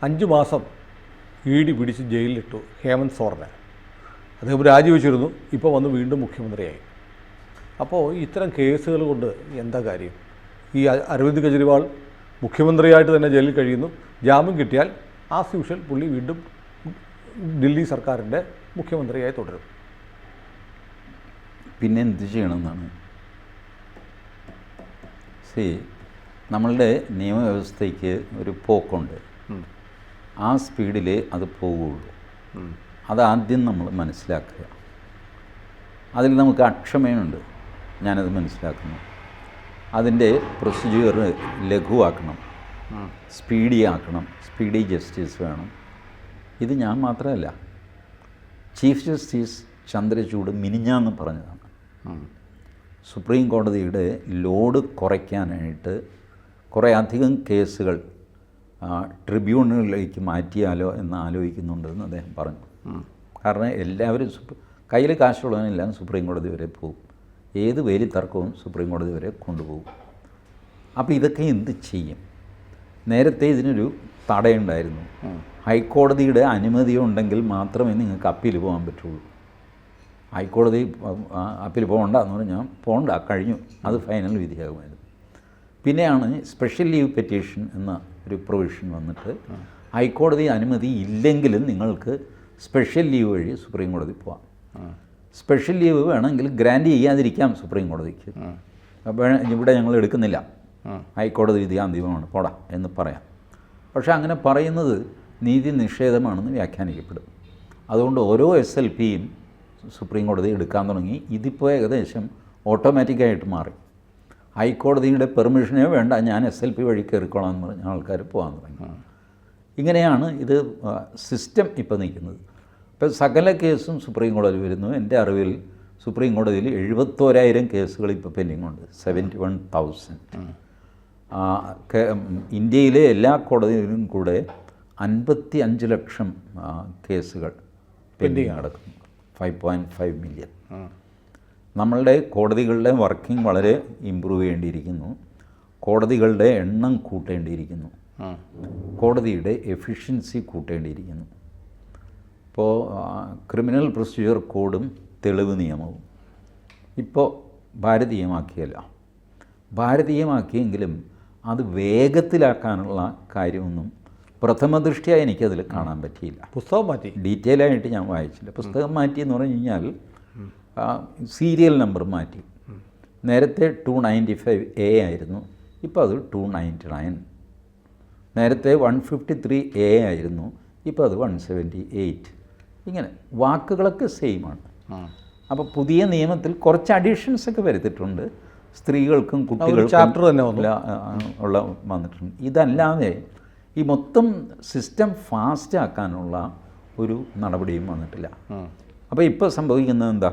5 മാസം ED പിടിച്ച് ജയിലിലിട്ടു ഹേമന്ത് സോറനെ. അദ്ദേഹം രാജിവെച്ചിരുന്നു, ഇപ്പോൾ വന്ന് വീണ്ടും മുഖ്യമന്ത്രിയായി. അപ്പോൾ ഇത്തരം കേസുകൾ കൊണ്ട് എന്താ കാര്യം? ഈ അരവിന്ദ് കെജ്രിവാൾ മുഖ്യമന്ത്രിയായിട്ട് തന്നെ ജയിലിൽ കഴിയുന്നു. ജാമ്യം കിട്ടിയാൽ ആസ് യൂഷ്വൽ പുള്ളി വീണ്ടും ദില്ലി സർക്കാരിൻ്റെ മുഖ്യമന്ത്രിയായി തുടരും. പിന്നെ എന്ത് ചെയ്യണമെന്നാണ്? നമ്മളുടെ നിയമവ്യവസ്ഥയ്ക്ക് ഒരു പോക്കുണ്ട്. ആ സ്പീഡിൽ അത് പോവുകയുള്ളൂ. അതാദ്യം നമ്മൾ മനസ്സിലാക്കുക. അതിൽ നമുക്ക് അക്ഷമയുണ്ട്, ഞാനത് മനസ്സിലാക്കുന്നു. അതിൻ്റെ പ്രൊസീജിയർ ലഘുവാക്കണം, സ്പീഡിയാക്കണം, സ്പീഡി ജസ്റ്റിസ് വേണം. ഇത് ഞാൻ മാത്രമല്ല, ചീഫ് ജസ്റ്റിസ് ചന്ദ്രചൂഡ് മിനിഞ്ഞാന്ന് പറഞ്ഞതാണ്. സുപ്രീം കോടതിയുടെ ലോഡ് കുറയ്ക്കാനായിട്ട് കുറേ അധികം കേസുകൾ ട്രിബ്യൂണലിലേക്ക് മാറ്റിയാലോ എന്ന് ആലോചിക്കുന്നുണ്ടെന്ന് അദ്ദേഹം പറഞ്ഞു. കാരണം എല്ലാവരും കയ്യിൽ കാശുള്ളവനെല്ലാം സുപ്രീം കോടതി വരെ പോകും. ഏത് വേലി തർക്കവും സുപ്രീം കോടതി വരെ കൊണ്ടുപോകും. അപ്പോൾ ഇതൊക്കെ എന്ത് ചെയ്യും? നേരത്തെ ഇതിനൊരു തടയുണ്ടായിരുന്നു. ഹൈക്കോടതിയുടെ അനുമതി ഉണ്ടെങ്കിൽ മാത്രമേ നിങ്ങൾക്ക് അപ്പീൽ പോകാൻ പറ്റുള്ളൂ. ഹൈക്കോടതി അപ്പീൽ പോകണ്ട എന്ന് പറഞ്ഞാൽ പോകണ്ട, കഴിഞ്ഞു, അത് ഫൈനൽ വിധിയാകുമായിരുന്നു. പിന്നെയാണ് സ്പെഷ്യൽ ലീവ് പെറ്റീഷൻ എന്ന ഒരു പ്രൊവിഷൻ വന്നിട്ട് ഹൈക്കോടതി അനുമതി ഇല്ലെങ്കിലും നിങ്ങൾക്ക് സ്പെഷ്യൽ ലീവ് വഴി സുപ്രീം കോടതി പോകാം. സ്പെഷ്യൽ ലീവ് വേണമെങ്കിൽ ഗ്രാൻറ്റ് ചെയ്യാതിരിക്കാം സുപ്രീം കോടതിക്ക്. അപ്പോൾ ഇവിടെ ഞങ്ങൾ എടുക്കുന്നില്ല, ഹൈക്കോടതി വിധി അന്തിമമാണ്, പോടാ എന്ന് പറയാം. പക്ഷേ അങ്ങനെ പറയുന്നത് നീതി നിഷേധമാണെന്ന് വ്യാഖ്യാനിക്കപ്പെടും. അതുകൊണ്ട് ഓരോ SLPയും സുപ്രീം കോടതി എടുക്കാൻ തുടങ്ങി. ഇതിപ്പോൾ ഏകദേശം ഓട്ടോമാറ്റിക്കായിട്ട് മാറി. ഹൈക്കോടതിയുടെ പെർമിഷനേ വേണ്ട, ഞാൻ SLP വഴി കയറിക്കോളാം എന്ന് പറഞ്ഞ ആൾക്കാർ പോകാൻ തുടങ്ങി. ഇങ്ങനെയാണ് ഇത് സിസ്റ്റം ഇപ്പോൾ നിൽക്കുന്നത്. ഇപ്പോൾ സകല കേസും സുപ്രീം കോടതി വരുന്നു. എൻ്റെ അറിവിൽ സുപ്രീം കോടതിയിൽ 71,000 കേസുകൾ ഇപ്പോൾ പെൻഡിങ് ഉണ്ട്. 71,000. ഇന്ത്യയിലെ എല്ലാ കോടതിയിലും കൂടെ 55 ലക്ഷം കേസുകൾ പെൻഡിങ് നടക്കുന്നു. 5.5 മില്യൺ. നമ്മളുടെ കോടതികളുടെ വർക്കിംഗ് വളരെ ഇമ്പ്രൂവ് ചെയ്യേണ്ടിയിരിക്കുന്നു. കോടതികളുടെ എണ്ണം കൂട്ടേണ്ടിയിരിക്കുന്നു. കോടതിയുടെ എഫിഷ്യൻസി കൂട്ടേണ്ടിയിരിക്കുന്നു. ഇപ്പോൾ ക്രിമിനൽ പ്രൊസീജിയർ കോഡും തെളിവ് നിയമവും ഇപ്പോൾ ഭാരതീയമാക്കിയല്ല. ഭാരതീയമാക്കിയെങ്കിലും അത് വേഗത്തിലാക്കാനുള്ള കാര്യമൊന്നും പ്രഥമ ദൃഷ്ടിയ എനിക്കതിൽ കാണാൻ പറ്റിയില്ല. പുസ്തകം മാറ്റി, ഡീറ്റെയിൽ ആയിട്ട് ഞാൻ വായിച്ചില്ല. പുസ്തകം മാറ്റി എന്ന് പറഞ്ഞു കഴിഞ്ഞാൽ സീരിയൽ നമ്പർ മാറ്റി. നേരത്തെ 295A ആയിരുന്നു, ഇപ്പോൾ അത് 299. നേരത്തെ 153A ആയിരുന്നു, ഇപ്പോൾ അത് 178. ഇങ്ങനെ വാക്കുകളൊക്കെ സെയിമാണ്. അപ്പോൾ പുതിയ നിയമത്തിൽ കുറച്ച് അഡീഷൻസ് ഒക്കെ വരുത്തിയിട്ടുണ്ട്. സ്ത്രീകൾക്കും കുട്ടികൾക്കും ചാപ്റ്റർ തന്നെ ഉള്ള വന്നിട്ടുണ്ട്. ഇതല്ലാതെ ഈ മൊത്തം സിസ്റ്റം ഫാസ്റ്റ് ആക്കാനുള്ള ഒരു നടപടിയും വന്നിട്ടില്ല. അപ്പോൾ ഇപ്പോൾ സംഭവിക്കുന്നത് എന്താ?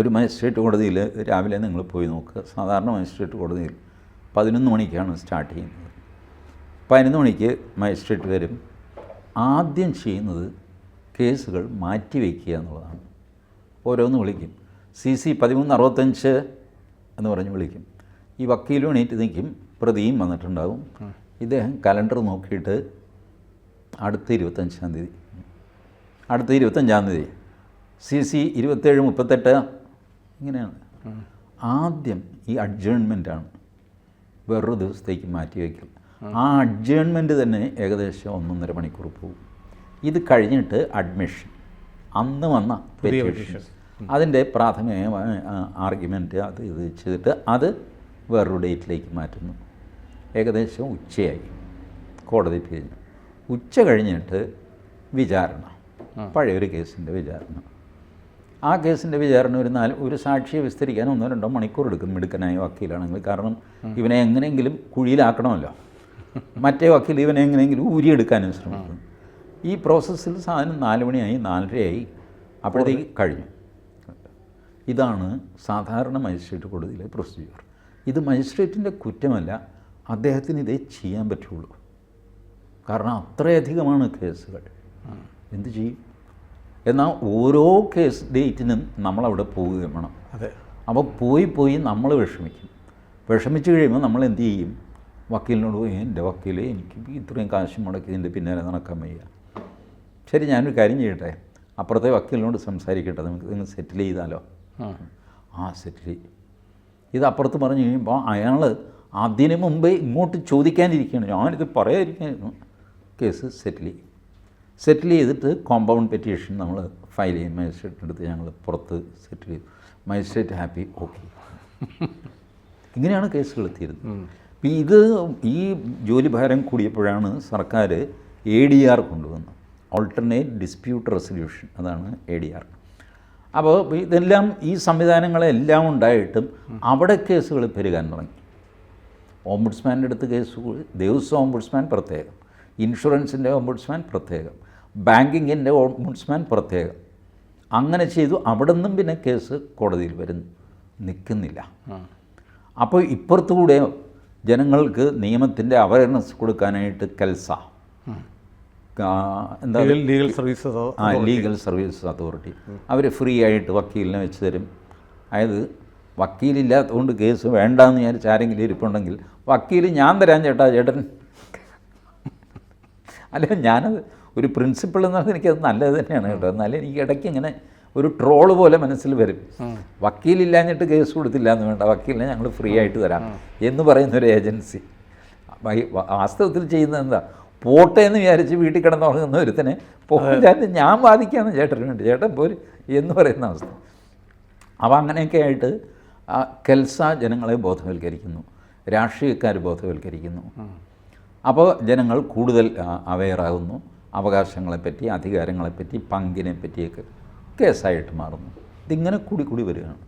ഒരു മജിസ്ട്രേറ്റ് കോടതിയിൽ രാവിലെ നിങ്ങൾ പോയി നോക്കുക. സാധാരണ മജിസ്ട്രേറ്റ് കോടതിയിൽ 11 മണിക്കാണ് സ്റ്റാർട്ട് ചെയ്യുന്നത്. 11 മണിക്ക് മജിസ്ട്രേറ്റ് വരും. ആദ്യം ചെയ്യുന്നത് കേസുകൾ മാറ്റിവെക്കുക എന്നുള്ളതാണ്. ഓരോന്ന് വിളിക്കും. CC 1365 എന്ന് പറഞ്ഞ് വിളിക്കും. ഈ വക്കീലും എണീറ്റ് നിൽക്കും, പ്രതിയും വന്നിട്ടുണ്ടാവും. ഇദ്ദേഹം കലണ്ടർ നോക്കിയിട്ട് അടുത്ത 25-ാം തീയതി, അടുത്ത 25-ാം തീയതി, CC 27, 38 ഇങ്ങനെയാണ്. ആദ്യം ഈ അഡ്ജേൺമെൻറ്റാണ് വേറൊരു ദിവസത്തേക്ക് മാറ്റിവെക്കൽ. ആ അഡ്ജേൺമെൻറ്റ് തന്നെ ഏകദേശം 1.5 മണിക്കൂർ പോകും. ഇത് കഴിഞ്ഞിട്ട് അഡ്മിഷൻ, അന്ന് വന്ന പെറ്റീഷൻ, അതിൻ്റെ പ്രാഥമികമായ ആർഗ്യുമെൻറ്റ് അത് ഇത് ചെയ്തിട്ട് അത് വേറൊരു ഡേറ്റിലേക്ക് മാറ്റുന്നു. ഏകദേശം ഉച്ചയായി, കോടതി പിരിഞ്ഞു. ഉച്ച കഴിഞ്ഞിട്ട് വിചാരണ, പഴയൊരു കേസിൻ്റെ വിചാരണ. ആ കേസിൻ്റെ വിചാരണ ഒരു സാക്ഷിയെ വിസ്തരിക്കാൻ 1-2 മണിക്കൂർ എടുക്കും മിടുക്കനായ വക്കീലാണെങ്കിൽ. കാരണം ഇവനെ എങ്ങനെയെങ്കിലും കുഴിയിലാക്കണമല്ലോ. മറ്റേ വക്കീൽ ഇവനെ എങ്ങനെയെങ്കിലും ഊരിയെടുക്കാനും ശ്രമിക്കുന്നു. ഈ പ്രോസസ്സിൽ സാധനം 4 മണിയായി, 4:30 അപ്പോഴത്തേക്ക് കഴിഞ്ഞു. ഇതാണ് സാധാരണ മജിസ്ട്രേറ്റ് കോടതിയിലെ പ്രൊസീജിയർ. ഇത് മജിസ്ട്രേറ്റിൻ്റെ കുറ്റമല്ല, അദ്ദേഹത്തിന് ഇതേ ചെയ്യാൻ പറ്റുള്ളൂ. കാരണം അത്രയധികമാണ് കേസുകൾ. എന്ത് ചെയ്യും? എന്നാൽ ഓരോ കേസ് ഡേറ്റിനും നമ്മളവിടെ പോവുകയും വേണം. അതെ. അപ്പോൾ പോയി നമ്മൾ വിഷമിക്കും. വിഷമിച്ച് കഴിയുമ്പോൾ നമ്മൾ എന്ത് ചെയ്യും? വക്കീലിനോട് പോയി, എൻ്റെ വക്കീലെ എനിക്ക് ഇത്രയും കാശ് മുടക്കി ഇതിൻ്റെ പിന്നാലെ നടക്കാൻ വയ്യ. ശരി, ഞാനൊരു കാര്യം ചെയ്യട്ടെ, അപ്പുറത്തെ വക്കീലിനോട് സംസാരിക്കട്ടെ, നമുക്ക് നിങ്ങൾ സെറ്റിൽ ചെയ്താലോ? സെറ്റിൽ ചെയ്യും. ഇത് അപ്പുറത്ത് പറഞ്ഞു കഴിയുമ്പോൾ അയാൾ അതിന് മുമ്പേ ഇങ്ങോട്ട് ചോദിക്കാനിരിക്കുകയാണ്, ഞാനിത് പറയാതിരിക്കായിരുന്നു. കേസ് സെറ്റിൽ ചെയ്തിട്ട് കോമ്പൗണ്ട് പെറ്റീഷൻ നമ്മൾ ഫയൽ ചെയ്യും. മജിസ്ട്രേറ്റിൻ്റെ അടുത്ത് ഞങ്ങൾ പുറത്ത് സെറ്റിൽ ചെയ്തു. Magistrate happy, okay. ഇങ്ങനെയാണ് കേസുകൾ എത്തിയിരുന്നത്. ഇത് ഈ ജോലിഭാരം കൂടിയപ്പോഴാണ് സർക്കാർ ADR കൊണ്ടുവന്നത്, ഓൾട്ടർനേറ്റ് ഡിസ്പ്യൂട്ട് റെസൊല്യൂഷൻ. അതാണ് ADR. അപ്പോൾ ഇതെല്ലാം ഈ സംവിധാനങ്ങളെല്ലാം ഉണ്ടായിട്ടും അവിടെ കേസുകൾ പെരുകാൻ തുടങ്ങി. ഓംബുഡ്സ്മാൻ്റെ അടുത്ത് കേസുകൾ, ദേവസ്വം ഓംബുഡ്സ്മാൻ പ്രത്യേകം, ഇൻഷുറൻസിൻ്റെ ഓംബുഡ്സ്മാൻ പ്രത്യേകം, ബാങ്കിങ്ങിൻ്റെ ഓംബുഡ്സ്മാൻ പ്രത്യേകം. അങ്ങനെ ചെയ്തു. അവിടെ നിന്നും പിന്നെ കേസ് കോടതിയിൽ നിൽക്കുന്നില്ല. അപ്പോൾ ഇപ്പുറത്തുകൂടെ ജനങ്ങൾക്ക് നിയമത്തിൻ്റെ അവയർനെസ് കൊടുക്കാനായിട്ട് കെൽസ, എന്താ ലീഗൽ സർവീസസ് അതോറിറ്റി, അവർ ഫ്രീ ആയിട്ട് വക്കീലിനെ വെച്ച് തരും. അതായത് വക്കീലില്ലാത്തതുകൊണ്ട് കേസ് വേണ്ടാന്ന് വിചാരിച്ച് ആരെങ്കിലും ഇരിപ്പുണ്ടെങ്കിൽ വക്കീൽ ഞാൻ തരാൻ ചേട്ടൻ. അല്ല, ഞാനത് ഒരു പ്രിൻസിപ്പിൾ എന്ന് പറഞ്ഞാൽ എനിക്കത് നല്ലത് തന്നെയാണ് കേട്ടോ. എന്നാലും എനിക്ക് ഇടയ്ക്ക് ഇങ്ങനെ ഒരു ട്രോള് പോലെ മനസ്സിൽ വരും, വക്കീലില്ലാഞ്ഞിട്ട് കേസ് കൊടുത്തില്ല എന്ന് വേണ്ട, വക്കീലിനെ ഞങ്ങൾ ഫ്രീ ആയിട്ട് തരാം എന്ന് പറയുന്നൊരു ഏജൻസി. വാസ്തവത്തിൽ ചെയ്യുന്നത് എന്താ, പോട്ടെ എന്ന് വിചാരിച്ച് വീട്ടിൽ കിടന്നുറങ്ങുന്ന ഒരുത്തനെ ഞാൻ വാദിക്കാമെന്ന് ചേട്ടന് വേണ്ടി, ചേട്ടൻ പോര് എന്ന് പറയുന്ന അവസ്ഥ. അപ്പോൾ അങ്ങനെയൊക്കെ ആയിട്ട് കെൽസ ജനങ്ങളെ ബോധവൽക്കരിക്കുന്നു, രാഷ്ട്രീയക്കാർ ബോധവൽക്കരിക്കുന്നു. അപ്പോൾ ജനങ്ങൾ കൂടുതൽ അവെയറാകുന്നു, അവകാശങ്ങളെപ്പറ്റി, അധികാരങ്ങളെപ്പറ്റി, പങ്കിനെ പറ്റിയൊക്കെ കേസായിട്ട് മാറുന്നു. ഇതിങ്ങനെ കൂടി വരികയാണ്.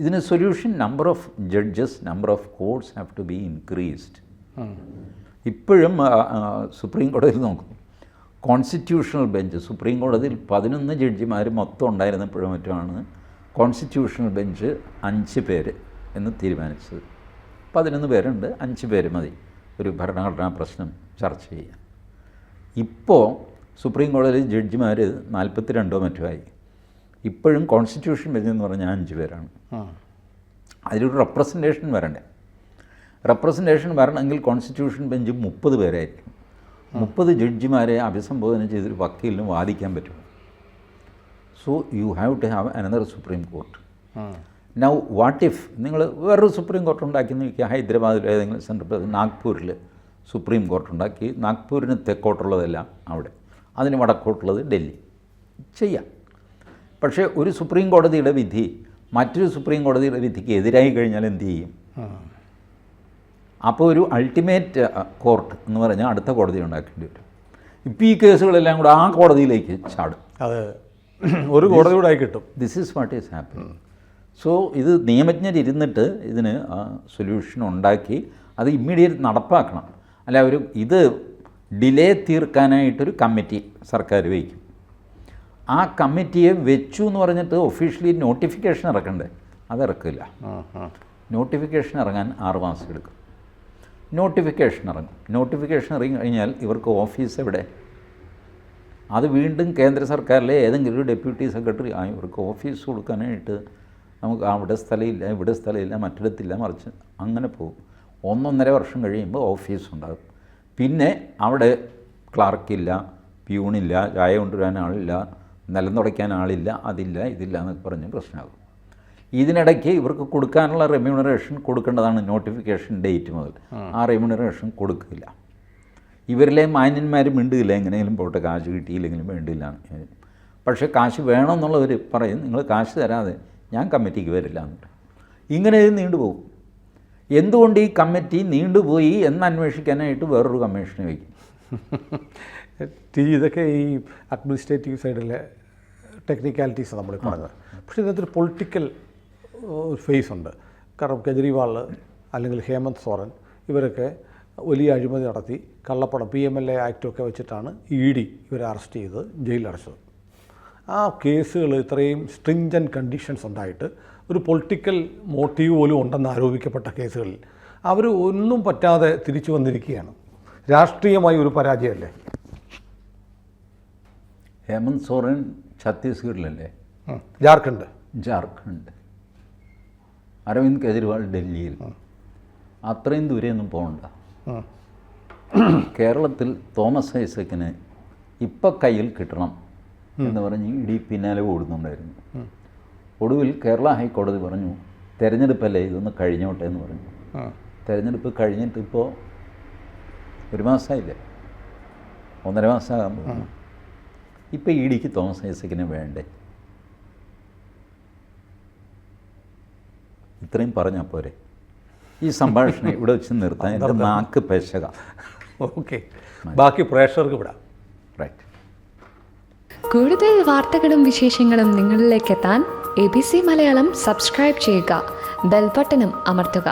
ഇതിന് solution number of judges, number of courts have to be increased. ഇപ്പോഴും സുപ്രീം കോടതിയിൽ നോക്കും, കോൺസ്റ്റിറ്റ്യൂഷണൽ ബെഞ്ച്, സുപ്രീം കോടതിയിൽ 11 ജഡ്ജിമാർ മൊത്തം ഉണ്ടായിരുന്നപ്പോഴും മറ്റുമാണ് കോൺസ്റ്റിറ്റ്യൂഷണൽ ബെഞ്ച് 5 പേര് എന്ന് തീരുമാനിച്ചത്. 11 പേരുണ്ട്, 5 പേര് മതി ഒരു ഭരണഘടനാ പ്രശ്നം ചർച്ച ചെയ്യാൻ. ഇപ്പോൾ സുപ്രീം കോടതിയിൽ ജഡ്ജിമാർ 42 മറ്റുമായി. ഇപ്പോഴും കോൺസ്റ്റിറ്റ്യൂഷൻ ബെഞ്ച് എന്ന് പറഞ്ഞാൽ 5 പേരാണ്. അതിലൊരു റെപ്രസെൻറ്റേഷൻ വരണ്ടേ? റെപ്രസെൻറ്റേഷൻ വരണമെങ്കിൽ കോൺസ്റ്റിറ്റ്യൂഷൻ ബെഞ്ച് 30 പേരായിരിക്കും. 30 ജഡ്ജിമാരെ അഭിസംബോധന ചെയ്തൊരു വക്കീലിന് വാദിക്കാൻ പറ്റും. So you have to have another supreme court. Now what if നിങ്ങൾ വേറൊരു സുപ്രീം കോർട്ട് ഉണ്ടാക്കി നോക്കിയാൽ, ഹൈദരാബാദിൽ ഏതെങ്കിലും സെൻട്രൽ, നാഗ്പൂരിൽ സുപ്രീം കോർട്ട് ഉണ്ടാക്കി, നാഗ്പൂരിന് തെക്കോട്ടുള്ളതെല്ലാം അവിടെ, അതിന് വടക്കോട്ടുള്ളത് ഡൽഹി, ചെയ്യാം. പക്ഷേ ഒരു സുപ്രീം കോടതിയുടെ വിധി മറ്റൊരു സുപ്രീം കോടതിയുടെ വിധിക്ക് എതിരായി കഴിഞ്ഞാൽ എന്ത് ചെയ്യും? അപ്പോൾ ഒരു അൾട്ടിമേറ്റ് കോർട്ട് എന്ന് പറഞ്ഞാൽ അടുത്ത കോടതി ഉണ്ടാക്കേണ്ടി വരും. ഇപ്പോൾ ഈ കേസുകളെല്ലാം കൂടെ ആ കോടതിയിലേക്ക് ചാടും. അത് ഒരു കോടതിയുടെ ആയി കിട്ടും. This is what is happening. So ഇത് നിയമജ്ഞരിരുന്നിട്ട് ഇതിന് സൊല്യൂഷൻ ഉണ്ടാക്കി അത് ഇമ്മീഡിയറ്റ് നടപ്പാക്കണം. അല്ല, ഇത് ഡിലേ തീർക്കാനായിട്ടൊരു കമ്മിറ്റി സർക്കാർ വയ്ക്കും. ആ കമ്മിറ്റിയെ വെച്ചു എന്ന് പറഞ്ഞിട്ട് ഒഫീഷ്യലി നോട്ടിഫിക്കേഷൻ ഇറക്കണ്ടേ? അതിറക്കില്ല. നോട്ടിഫിക്കേഷൻ ഇറങ്ങാൻ 6 മാസം എടുക്കും. നോട്ടിഫിക്കേഷൻ ഇറങ്ങി കഴിഞ്ഞാൽ ഇവർക്ക് ഓഫീസ് എവിടെ? അത് വീണ്ടും കേന്ദ്ര സർക്കാരിലെ ഏതെങ്കിലും ഒരു ഡെപ്യൂട്ടി സെക്രട്ടറി ഇവർക്ക് ഓഫീസ് കൊടുക്കാനായിട്ട് നമുക്ക് അവിടെ സ്ഥലമില്ല, ഇവിടെ സ്ഥലമില്ല, മറ്റിടത്തില്ല, മറിച്ച് അങ്ങനെ പോകും. 1.5 വർഷം കഴിയുമ്പോൾ ഓഫീസ് ഉണ്ടാകും. പിന്നെ അവിടെ ക്ലാർക്കില്ല, പ്യൂണില്ല, ചായ കൊണ്ടുവരാൻ ആളില്ല, നിലം തുടയ്ക്കാൻ ആളില്ല, അതില്ല ഇതില്ല എന്നൊക്കെ പറഞ്ഞ് പ്രശ്നമാകും. ഇതിനിടയ്ക്ക് ഇവർക്ക് കൊടുക്കാനുള്ള റെമ്യൂണറേഷൻ കൊടുക്കേണ്ടതാണ് നോട്ടിഫിക്കേഷൻ ഡേറ്റ് മുതൽ. ആ റെമ്യൂണറേഷൻ കൊടുക്കില്ല. ഇവരിലെ മാന്യന്മാർ മിണ്ടുകയില്ല, എങ്ങനെയെങ്കിലും പോട്ടെ, കാശ് കിട്ടിയില്ലെങ്കിലും വേണ്ടില്ല. പക്ഷേ കാശ് വേണമെന്നുള്ളവർ പറയും, നിങ്ങൾ കാശ് തരാതെ ഞാൻ കമ്മിറ്റിക്ക് വരില്ല എന്നിട്ട്. ഇങ്ങനെ നീണ്ടുപോകും. എന്തുകൊണ്ട് ഈ കമ്മിറ്റി നീണ്ടുപോയി എന്ന് അന്വേഷിക്കാനായിട്ട് വേറൊരു കമ്മീഷനെ വയ്ക്കും. ഇതൊക്കെ ഈ അഡ്മിനിസ്ട്രേറ്റീവ് സൈഡിലെ ടെക്നിക്കാലിറ്റീസ് നമ്മൾ പറഞ്ഞത്. പക്ഷേ ഇതിനകത്തൊരു പൊളിറ്റിക്കൽ ഫേസ് ഉണ്ട്. കാരണം കെജ്രിവാൾ അല്ലെങ്കിൽ ഹേമന്ത് സോറൻ ഇവരൊക്കെ വലിയ അഴിമതി നടത്തി കള്ളപ്പണം PMLA ആക്റ്റൊക്കെ വെച്ചിട്ടാണ് ED ഇവരെ അറസ്റ്റ് ചെയ്ത് ജയിലിലടച്ചത്. ആ കേസുകൾ ഇത്രയും സ്ട്രിഞ്ചൻറ്റ് കണ്ടീഷൻസ് ഉണ്ടായിട്ട് ഒരു പൊളിറ്റിക്കൽ മോട്ടീവ് പോലും ഉണ്ടെന്ന് ആരോപിക്കപ്പെട്ട കേസുകളിൽ അവർ ഒന്നും പറ്റാതെ തിരിച്ചു വന്നിരിക്കുകയാണ്. രാഷ്ട്രീയമായി ഒരു പരാജയമല്ലേ? ഹേമന്ത് സോറൻ ഛത്തീസ്ഗഡിലല്ലേ? ജാർഖണ്ഡ്. അരവിന്ദ് കെജ്രിവാൾ ഡൽഹിയിൽ. അത്രയും ദൂരെയൊന്നും പോകണ്ട. കേരളത്തിൽ തോമസ് ഐസക്കിന് ഇപ്പം കയ്യിൽ കിട്ടണം എന്ന് പറഞ്ഞ് ഇടി പിന്നാലെ ഓടുന്നുണ്ടായിരുന്നു. ഒടുവിൽ കേരള ഹൈക്കോടതി പറഞ്ഞു തെരഞ്ഞെടുപ്പല്ലേ ഇതൊന്ന് കഴിഞ്ഞോട്ടെ എന്ന് പറഞ്ഞു. തെരഞ്ഞെടുപ്പ് കഴിഞ്ഞിട്ട് ഇപ്പോൾ 1 മാസമായില്ലേ, 1.5 മാസമാകാൻ പോകുന്നു. ഇപ്പോൾ ഇടിക്ക് തോമസ് ഐസക്കിന് വേണ്ടേ? ഇത്രയും പറഞ്ഞാൽ പോരെ? ഈ സംഭാഷണം ഇവിടെ വെച്ച് നിർത്താൻ എൻ്റെ നാക്ക് പെശക. ഓക്കെ, ബാക്കി പ്രേക്ഷകർക്ക് വിടാം. റൈറ്റ്. കൂടുതൽ വാർത്തകളും വിശേഷങ്ങളും നിങ്ങളിലേക്ക് എത്താൻ ABC മലയാളം സബ്സ്ക്രൈബ് ചെയ്യുക, ബെൽ ബട്ടണും അമർത്തുക.